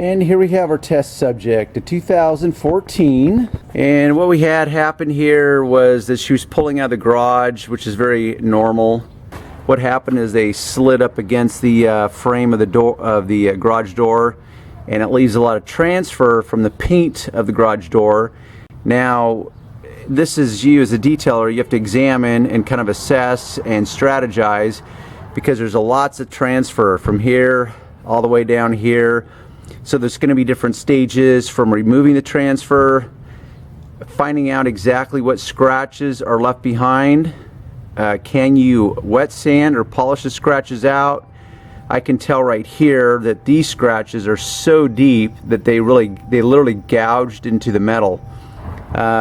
And here we have our test subject, a 2014. And what we had happen here was that she was pulling out of the garage, which is very normal. What happened is they slid up against the frame of the door of the garage door, and it leaves a lot of transfer from the paint of the garage door. Now, this is you as a detailer, you have to examine and kind of assess and strategize, because there's lots of transfer from here all the way down here. So there's going to be different stages from removing the transfer, finding out exactly what scratches are left behind. Can you wet sand or polish the scratches out? I can tell right here that these scratches are so deep that they literally gouged into the metal.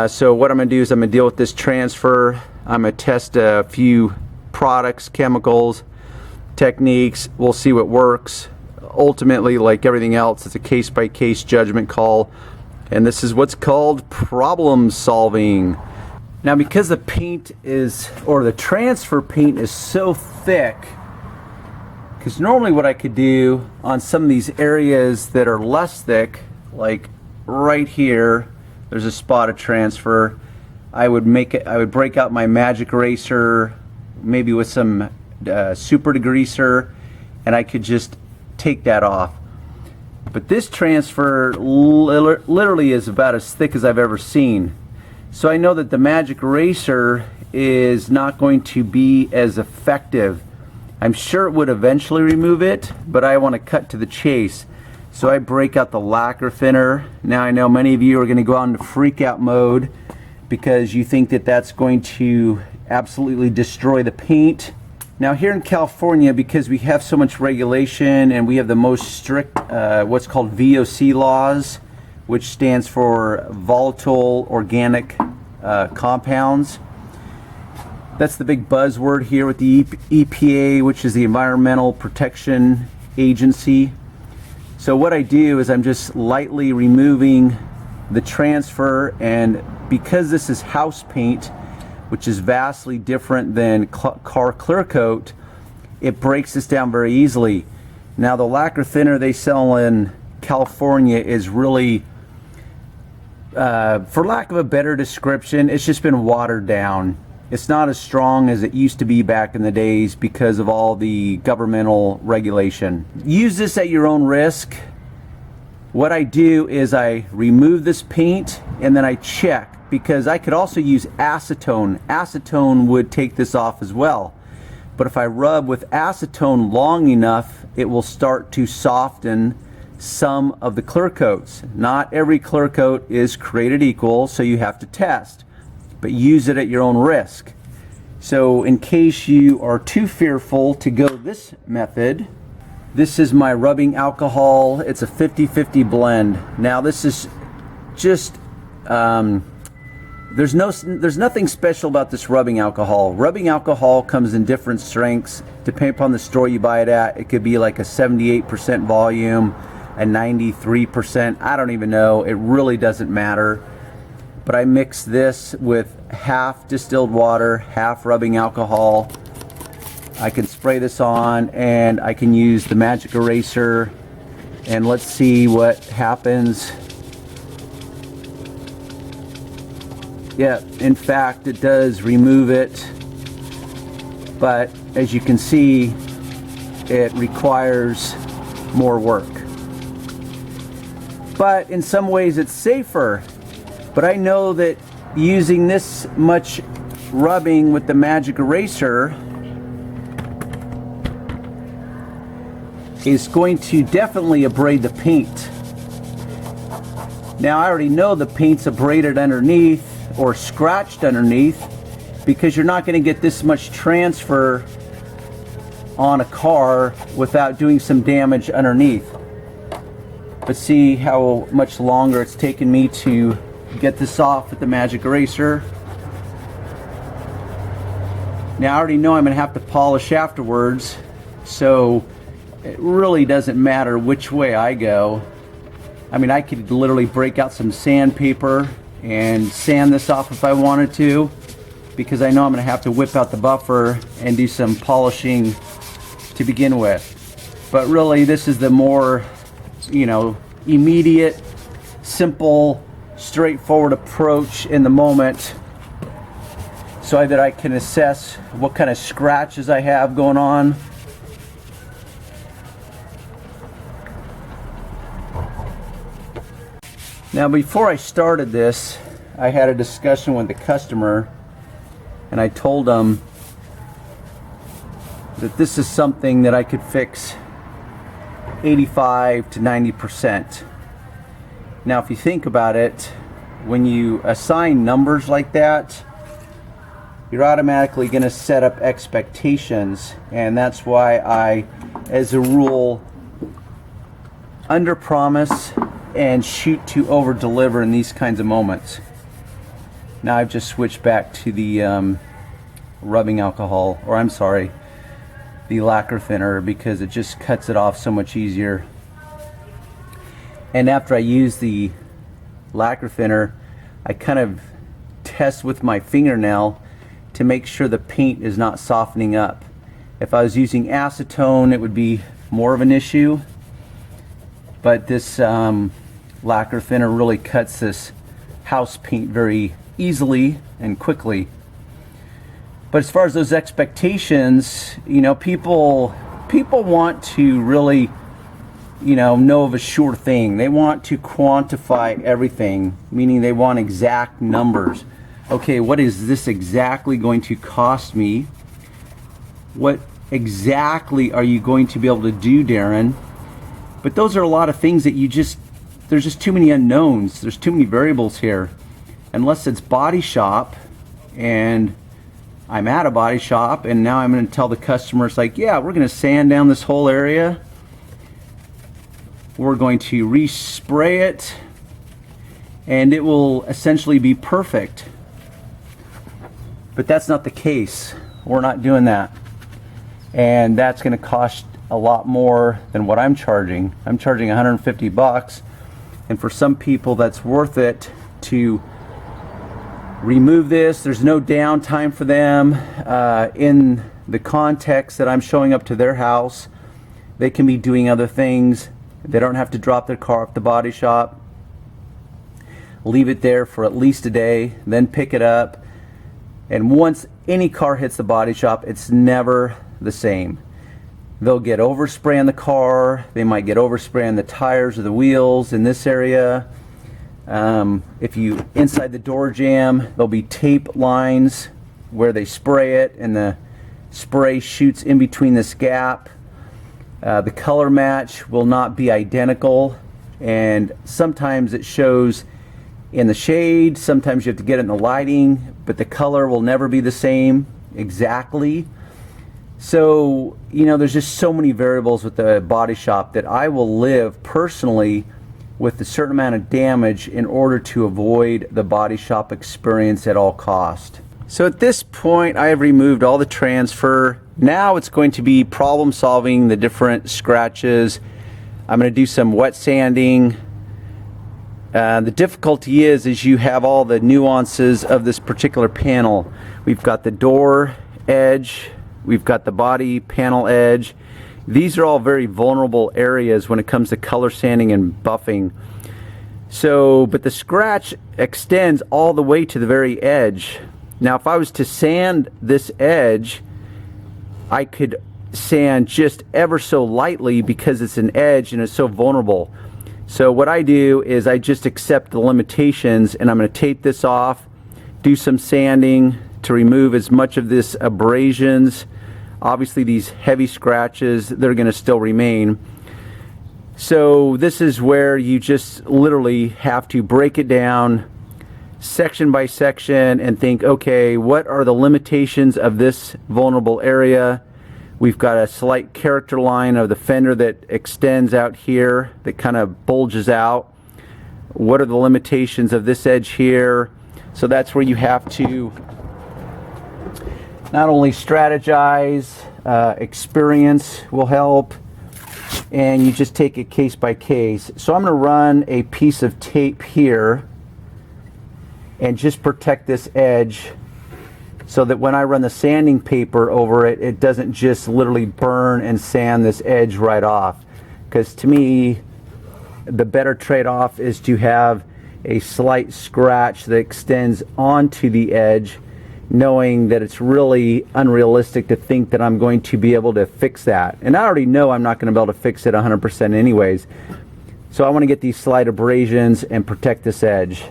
So what I'm going to do is I'm going to deal with this transfer. I'm going to test a few products, chemicals, techniques. We'll see what works. Ultimately, like everything else, it's a case-by-case judgment call, and this is what's called problem solving. Now, because the paint is, or the transfer paint is so thick, because normally what I could do on some of these areas that are less thick, like right here, there's a spot of transfer. I would break out my magic eraser, maybe with some super degreaser, and I could just take that off. But this transfer literally is about as thick as I've ever seen. So I know that the magic eraser is not going to be as effective. I'm sure it would eventually remove it, but I want to cut to the chase. So I break out the lacquer thinner. Now I know many of you are going to go on to freak out mode because you think that that's going to absolutely destroy the paint. Now here in California, because we have so much regulation and we have the most strict what's called VOC laws, which stands for volatile organic compounds. That's the big buzzword here with the EPA, which is the Environmental Protection Agency. So what I do is I'm just lightly removing the transfer, and because this is house paint, which is vastly different than car clear coat, it breaks this down very easily. Now the lacquer thinner they sell in California is really, for lack of a better description, it's just been watered down. It's not as strong as it used to be back in the days because of all the governmental regulation. Use this at your own risk. What I do is I remove this paint and then I check, because I could also use acetone. Acetone would take this off as well. But if I rub with acetone long enough, it will start to soften some of the clear coats. Not every clear coat is created equal, so you have to test. But use it at your own risk. So in case you are too fearful to go this method, this is my rubbing alcohol. It's a 50-50 blend. Now this is just there's nothing special about this rubbing alcohol. Rubbing alcohol comes in different strengths depending upon the store you buy it at. It could be like a 78% volume, a 93%. I don't even know. It really doesn't matter. But I mix this with half distilled water, half rubbing alcohol. I can spray this on and I can use the magic eraser, and let's see what happens. Yeah, in fact, it does remove it, but as you can see, it requires more work. But in some ways it's safer. But I know that using this much rubbing with the magic eraser is going to definitely abrade the paint. Now I already know the paint's abraded underneath or scratched underneath, because you're not going to get this much transfer on a car without doing some damage underneath. But see how much longer it's taken me to get this off with the magic eraser. Now I already know I'm going to have to polish afterwards, so it really doesn't matter which way I go. I mean, I could literally break out some sandpaper and sand this off if I wanted to, because I know I'm going to have to whip out the buffer and do some polishing to begin with. But really, this is the more, immediate, simple, straightforward approach in the moment so that I can assess what kind of scratches I have going on. Now, before I started this, I had a discussion with the customer, and I told them that this is something that I could fix 85 to 90%. Now, if you think about it, when you assign numbers like that, you're automatically going to set up expectations, and that's why I, as a rule, under promise and shoot to over deliver in these kinds of moments. Now I've just switched back to the rubbing alcohol, or I'm sorry, the lacquer thinner, because it just cuts it off so much easier. And after I use the lacquer thinner, I kind of test with my fingernail to make sure the paint is not softening up. If I was using acetone, it would be more of an issue, but this lacquer thinner really cuts this house paint very easily and quickly. But as far as those expectations, you know, people want to really, you know of a sure thing. They want to quantify everything, meaning they want exact numbers. Okay, what is this exactly going to cost me? What exactly are you going to be able to do, Darren? But those are a lot of things that there's just too many unknowns. There's too many variables here. Unless it's body shop, and I'm at a body shop, and now I'm going to tell the customer, it's like, yeah, we're going to sand down this whole area. We're going to respray it, and it will essentially be perfect. But that's not the case. We're not doing that. And that's going to cost a lot more than what I'm charging. I'm charging 150 bucks. And for some people, that's worth it to remove this. There's no downtime for them. In the context that I'm showing up to their house, they can be doing other things. They don't have to drop their car off the body shop, leave it there for at least a day, then pick it up. And once any car hits the body shop, it's never the same. They'll get overspray on the car. They might get overspray on the tires or the wheels in this area. If you inside the door jamb, there'll be tape lines where they spray it, and the spray shoots in between this gap. The color match will not be identical, and sometimes it shows in the shade, sometimes you have to get it in the lighting, but the color will never be the same exactly. So, you know, there's just so many variables with the body shop that I will live personally with a certain amount of damage in order to avoid the body shop experience at all cost. So at this point, I have removed all the transfer. Now it's going to be problem solving the different scratches. I'm going to do some wet sanding. The difficulty is you have all the nuances of this particular panel. We've got the door edge, we've got the body panel edge. These are all very vulnerable areas when it comes to color sanding and buffing. So, but the scratch extends all the way to the very edge. Now, if I was to sand this edge, I could sand just ever so lightly because it's an edge and it's so vulnerable. So what I do is I just accept the limitations, and I'm going to tape this off, do some sanding to remove as much of this abrasions. Obviously these heavy scratches, they're going to still remain. So this is where you just literally have to break it down section by section and think, okay, what are the limitations of this vulnerable area? We've got a slight character line of the fender that extends out here, that kind of bulges out. What are the limitations of this edge here? So that's where you have to not only strategize, experience will help, and you just take it case by case. So I'm going to run a piece of tape here and just protect this edge, so that when I run the sanding paper over it, it doesn't just literally burn and sand this edge right off. Because to me, the better trade-off is to have a slight scratch that extends onto the edge, knowing that it's really unrealistic to think that I'm going to be able to fix that. And I already know I'm not going to be able to fix it 100% anyways. So I want to get these slight abrasions and protect this edge.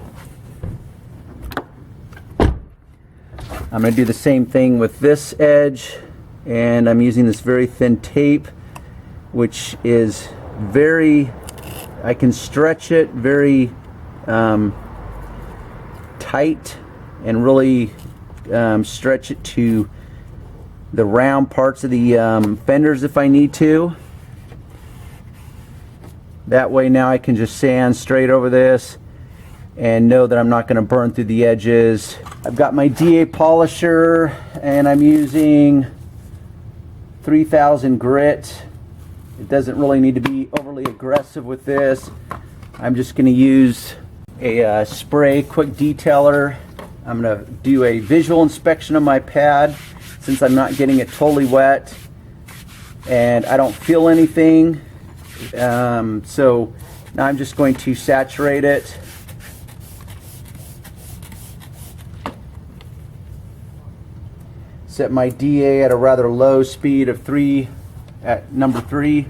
I'm going to do the same thing with this edge, and I'm using this very thin tape, which is very, I can stretch it very tight and really stretch it to the round parts of the fenders if I need to. That way now I can just sand straight over this and know that I'm not going to burn through the edges. I've got my DA polisher and I'm using 3000 grit. It doesn't really need to be overly aggressive with this. I'm just going to use a spray quick detailer. I'm going to do a visual inspection of my pad since I'm not getting it totally wet and I don't feel anything. So now I'm just going to saturate it. Set my DA at a rather low speed of 3 at number 3.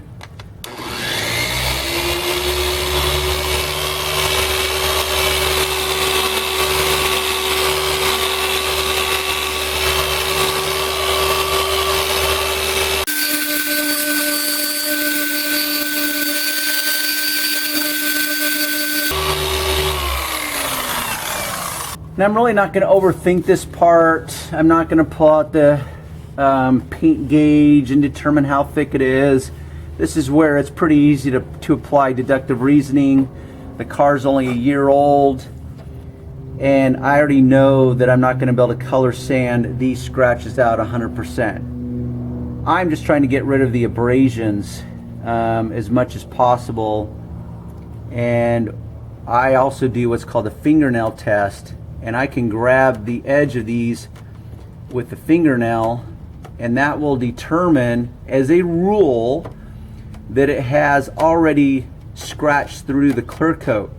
Now I'm really not going to overthink this part. I'm not going to pull out the paint gauge and determine how thick it is. This is where it's pretty easy to apply deductive reasoning. The car's only a year old and I already know that I'm not going to be able to color sand these scratches out 100%. I'm just trying to get rid of the abrasions as much as possible, and I also do what's called a fingernail test, and I can grab the edge of these with the fingernail, and that will determine as a rule that it has already scratched through the clear coat.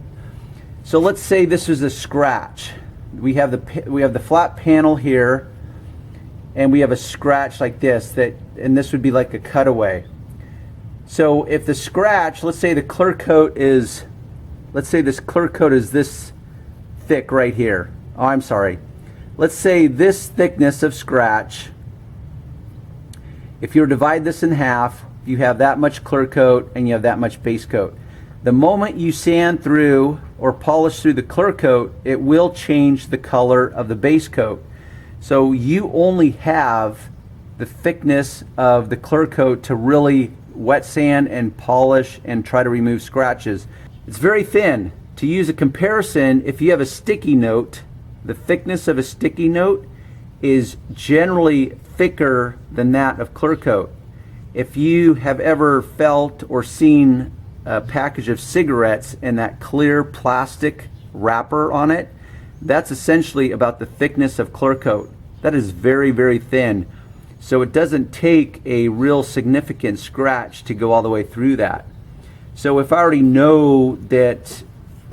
So let's say this is a scratch. We have the flat panel here and we have a scratch like this, and this would be like a cutaway. So if the scratch, let's say the clear coat is, let's say this clear coat is this thick right here. Oh, I'm sorry. Let's say this thickness of scratch, if you divide this in half, you have that much clear coat and you have that much base coat. The moment you sand through or polish through the clear coat, it will change the color of the base coat. So you only have the thickness of the clear coat to really wet sand and polish and try to remove scratches. It's very thin. To use a comparison, if you have a sticky note, the thickness of a sticky note is generally thicker than that of clear coat. If you have ever felt or seen a package of cigarettes and that clear plastic wrapper on it, that's essentially about the thickness of clear coat. That is very, very thin. So it doesn't take a real significant scratch to go all the way through that. So if I already know that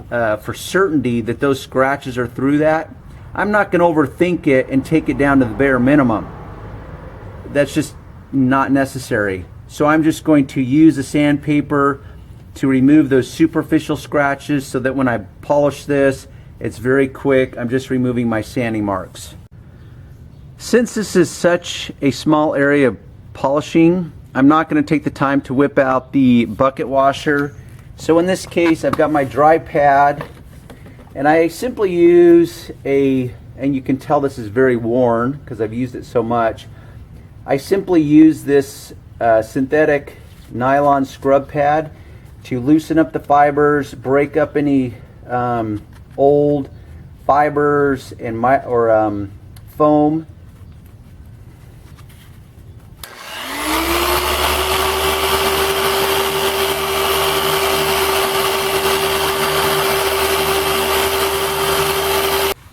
for certainty that those scratches are through that, I'm not going to overthink it and take it down to the bare minimum. That's just not necessary. So I'm just going to use a sandpaper to remove those superficial scratches so that when I polish this, it's very quick. I'm just removing my sanding marks. Since this is such a small area of polishing, I'm not going to take the time to whip out the bucket washer. So in this case, I've got my dry pad, and I simply use and you can tell this is very worn because I've used it so much. I simply use this synthetic nylon scrub pad to loosen up the fibers, break up any old fibers and foam.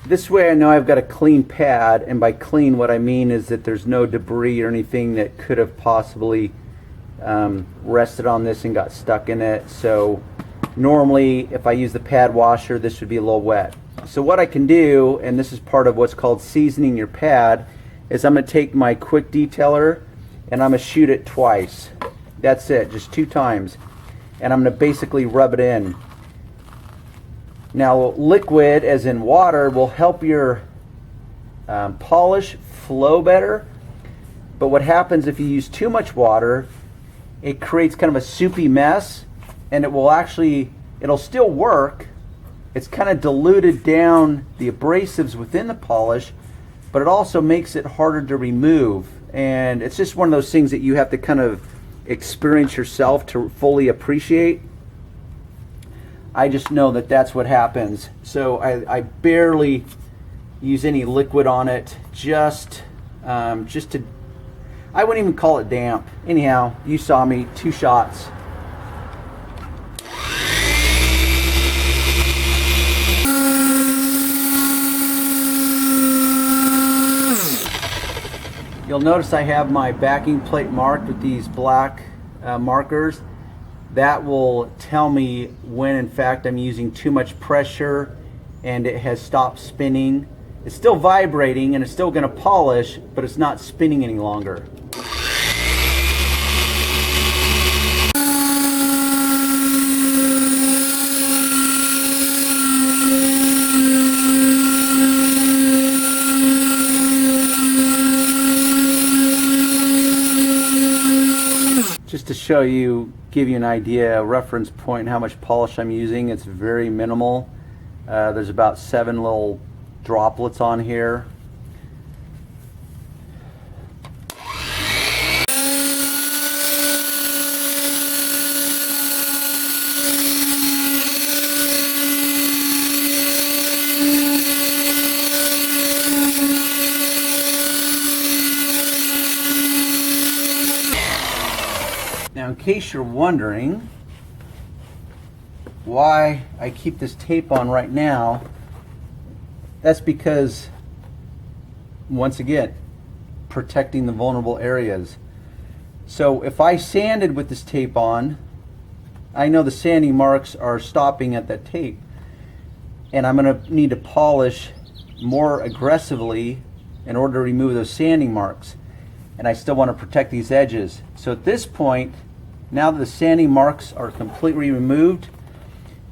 This way I know I've got a clean pad, and by clean what I mean is that there's no debris or anything that could have possibly rested on this and got stuck in it. So Normally, if I use the pad washer, this would be a little wet. So what I can do, and this is part of what's called seasoning your pad, is I'm going to take my quick detailer and I'm going to shoot it twice. That's it, just 2 times. And I'm going to basically rub it in. Now, liquid, as in water, will help your polish flow better. But what happens if you use too much water, it creates kind of a soupy mess, and it'll still work. It's kind of diluted down the abrasives within the polish, but it also makes it harder to remove. And it's just one of those things that you have to kind of experience yourself to fully appreciate. I just know that that's what happens. So I barely use any liquid on it, just to, I wouldn't even call it damp. Anyhow, you saw me, 2 shots. You'll notice I have my backing plate marked with these black markers. That will tell me when in fact I'm using too much pressure and it has stopped spinning. It's still vibrating and it's still going to polish, but it's not spinning any longer. Just to show you, give you an idea, a reference point, how much polish I'm using, it's very minimal. There's about 7 little droplets on here. Now, in case you're wondering why I keep this tape on right now, that's because, once again, protecting the vulnerable areas. So if I sanded with this tape on, I know the sanding marks are stopping at that tape, and I'm going to need to polish more aggressively in order to remove those sanding marks. And I still want to protect these edges. So at this point, now that the sanding marks are completely removed,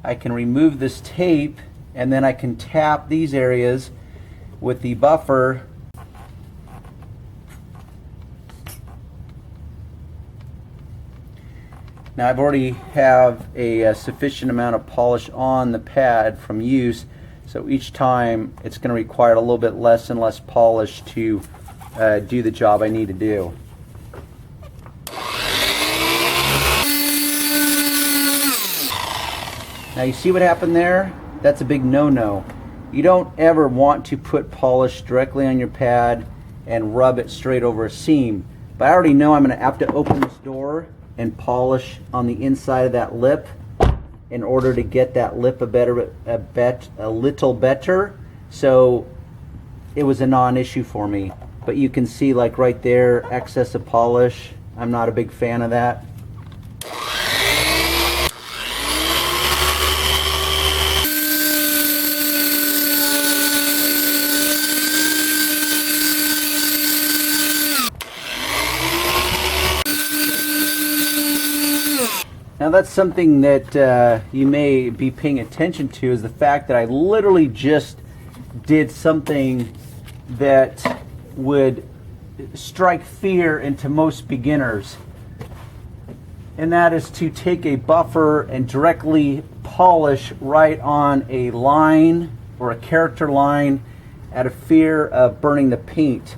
I can remove this tape and then I can tap these areas with the buffer. Now I've already have a sufficient amount of polish on the pad from use, so each time it's going to require a little bit less and less polish to do the job I need to do. Now you see what happened there? That's a big no-no. You don't ever want to put polish directly on your pad and rub it straight over a seam. But I already know I'm going to have to open this door and polish on the inside of that lip in order to get that lip a little better. So it was a non-issue for me. But you can see, like right there, excess of polish. I'm not a big fan of that. Now that's something that you may be paying attention to, is the fact that I literally just did something that would strike fear into most beginners, and that is to take a buffer and directly polish right on a line or a character line out of fear of burning the paint.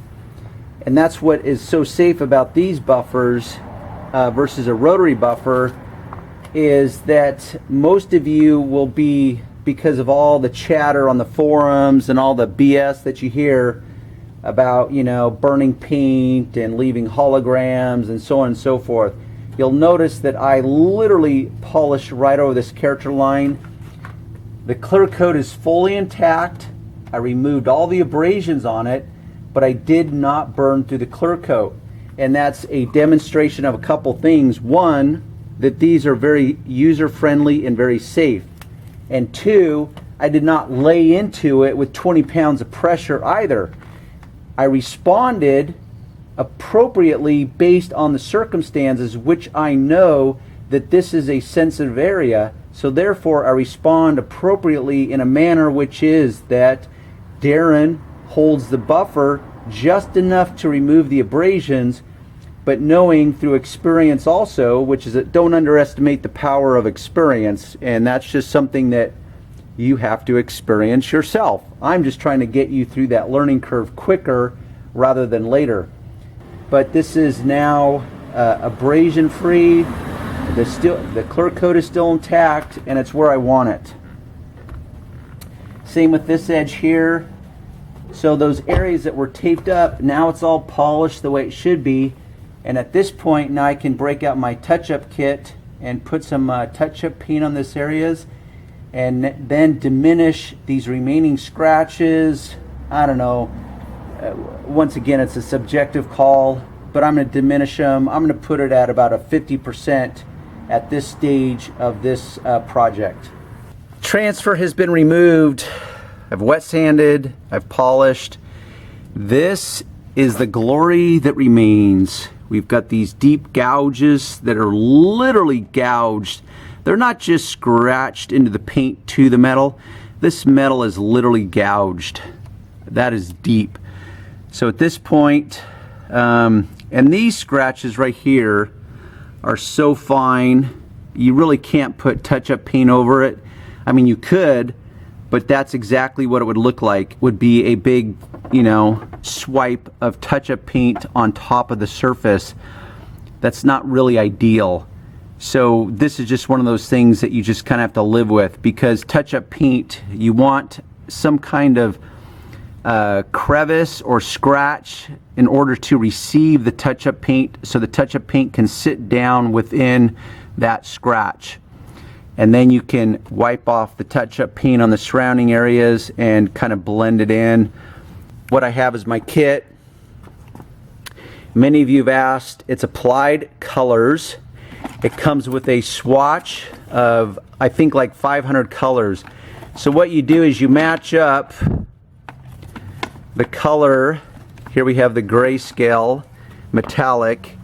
And that's what is so safe about these buffers versus a rotary buffer, is that most of you will be, because of all the chatter on the forums and all the BS that you hear about, you know, burning paint and leaving holograms and so on and so forth, you'll notice that I literally polished right over this character line. The clear coat is fully intact. I removed all the abrasions on it, but I did not burn through the clear coat. And that's a demonstration of a couple things. One, that these are very user-friendly and very safe. And two, I did not lay into it with 20 pounds of pressure either. I responded appropriately based on the circumstances, which I know that this is a sensitive area, so therefore I respond appropriately in a manner which is that Darren holds the buffer just enough to remove the abrasions, but knowing through experience also, which is that don't underestimate the power of experience, and that's just something that you have to experience yourself. I'm just trying to get you through that learning curve quicker rather than later. But this is now abrasion free. The clear coat is still intact, and it's where I want it. Same with this edge here. So those areas that were taped up, now it's all polished the way it should be. And at this point, now I can break out my touch-up kit and put some touch-up paint on this areas, and then diminish these remaining scratches. I don't know. Once again, it's a subjective call, but I'm going to diminish them. I'm going to put it at about a 50% at this stage of this project. Transfer has been removed. I've wet sanded, I've polished. This is the glory that remains. We've got these deep gouges that are literally gouged. They're not just scratched into the paint to the metal. This metal is literally gouged. That is deep. So at this point, and these scratches right here are so fine, you really can't put touch-up paint over it. I mean, you could, but that's exactly what it would look like. Would be a big, swipe of touch-up paint on top of the surface. That's not really ideal. So this is just one of those things that you just kind of have to live with, because touch-up paint, you want some kind of crevice or scratch in order to receive the touch-up paint, so the touch-up paint can sit down within that scratch. And then you can wipe off the touch-up paint on the surrounding areas and kind of blend it in. What I have is my kit. Many of you have asked, it's Applied Colors. It comes with a swatch of, I think, like 500 colors. So what you do is you match up the color. Here we have the grayscale metallic,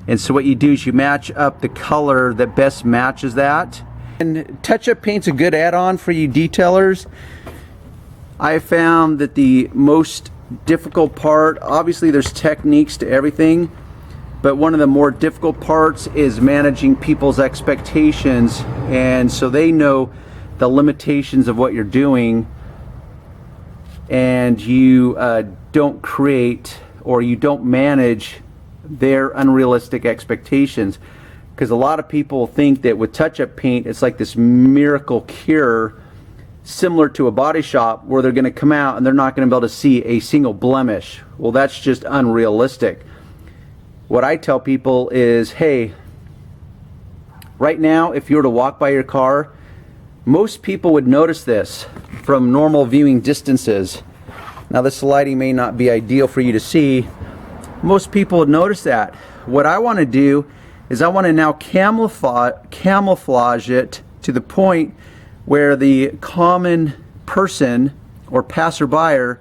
and so what you do is you match up the color that best matches that. And touch-up paint's a good add-on for you detailers. I found that the most difficult part, obviously there's techniques to everything, but one of the more difficult parts is managing people's expectations, and so they know the limitations of what you're doing, and you don't create, or you don't manage their unrealistic expectations. Because a lot of people think that with touch-up paint, it's like this miracle cure, similar to a body shop, where they're going to come out and they're not going to be able to see a single blemish. Well, that's just unrealistic. What I tell people is, hey, right now, if you were to walk by your car, most people would notice this from normal viewing distances. Now, this lighting may not be ideal for you to see. Most people would notice that. What I want to do is I want to now camouflage it to the point where the common person or passerby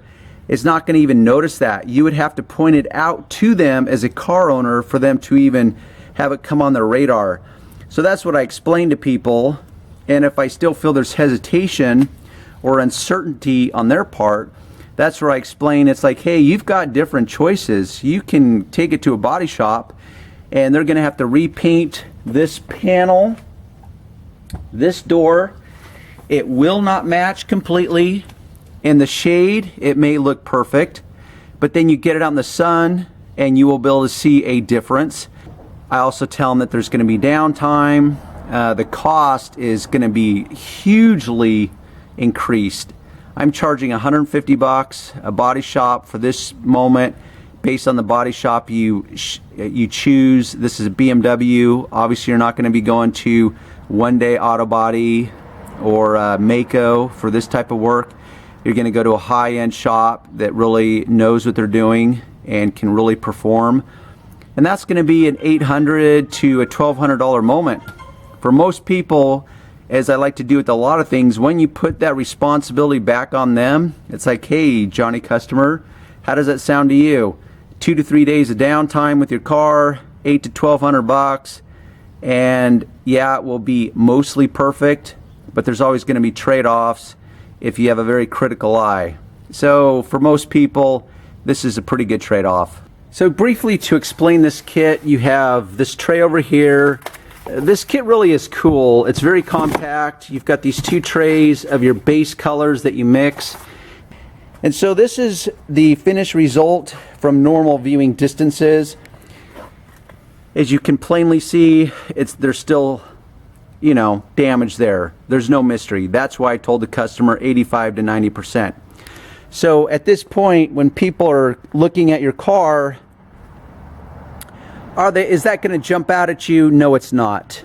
is not going to even notice that. You would have to point it out to them as a car owner for them to even have it come on their radar. So that's what I explain to people, and if I still feel there's hesitation or uncertainty on their part, that's where I explain it's like, hey, you've got different choices. You can take it to a body shop, and they're going to have to repaint this panel, this door. It will not match completely. In the shade, it may look perfect, but then you get it out in the sun and you will be able to see a difference. I also tell them that there's going to be downtime. The cost is going to be hugely increased. I'm charging $150 a body shop for this moment. Based on the body shop you choose. This is a BMW. Obviously, you're not going to be going to One Day Auto Body or Mako for this type of work. You're going to go to a high-end shop that really knows what they're doing and can really perform. And that's going to be an $800 to a $1,200 moment. For most people, as I like to do with a lot of things, when you put that responsibility back on them, it's like, hey, Johnny customer, how does that sound to you? 2 to 3 days of downtime with your car, $800 to $1,200, and yeah, it will be mostly perfect, but there's always going to be trade-offs if you have a very critical eye. So for most people, this is a pretty good trade-off. So briefly to explain this kit, you have this tray over here. This kit really is cool. It's very compact. You've got these 2 trays of your base colors that you mix. And so this is the finished result from normal viewing distances. As you can plainly see, there's still, you know, damage there. There's no mystery. That's why I told the customer 85 to 90%. So at this point, when people are looking at your car, is that going to jump out at you? No, it's not.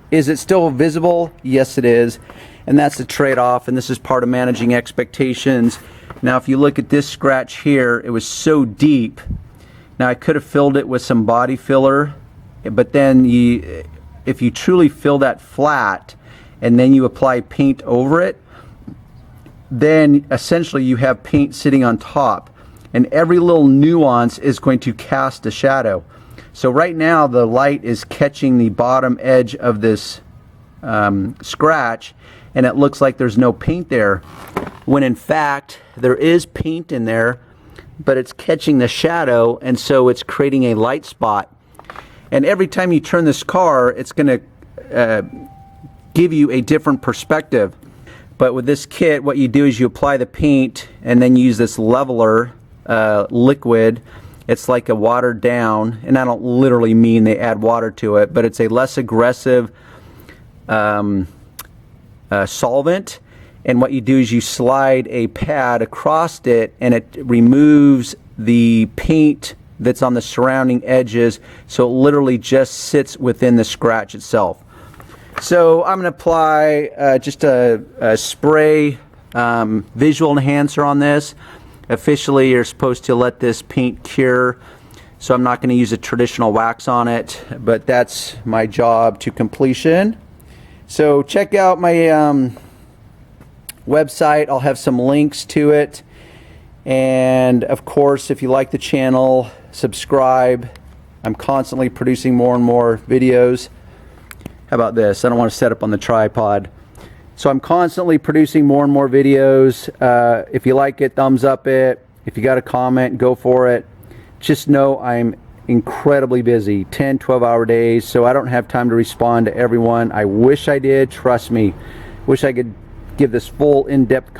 Is it still visible? Yes, it is. And that's the trade-off, and this is part of managing expectations. Now, if you look at this scratch here, it was so deep. Now, I could have filled it with some body filler, but then if you truly fill that flat and then you apply paint over it, then essentially you have paint sitting on top, and every little nuance is going to cast a shadow. So right now the light is catching the bottom edge of this scratch, and it looks like there's no paint there, when in fact there is paint in there, but it's catching the shadow, and so it's creating a light spot. And every time you turn this car, it's going to give you a different perspective. But with this kit, what you do is you apply the paint and then use this leveler liquid. It's like a watered down, and I don't literally mean they add water to it, but it's a less aggressive solvent. And what you do is you slide a pad across it, and it removes the paint that's on the surrounding edges, so it literally just sits within the scratch itself. So I'm going to apply just a spray visual enhancer on this. Officially, you're supposed to let this paint cure, so I'm not going to use a traditional wax on it, but that's my job to completion. So check out my website. I'll have some links to it, and of course, if you like the channel, subscribe. I'm constantly producing more and more videos. How about this? I don't want to set up on the tripod. So I'm constantly producing more and more videos. If you like it, thumbs up it. If you got a comment, go for it. Just know I'm incredibly busy, 10, 12-hour days, so I don't have time to respond to everyone. I wish I did, trust me. Wish I could give this full in-depth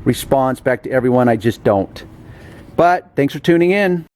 response back to everyone. I just don't. But thanks for tuning in.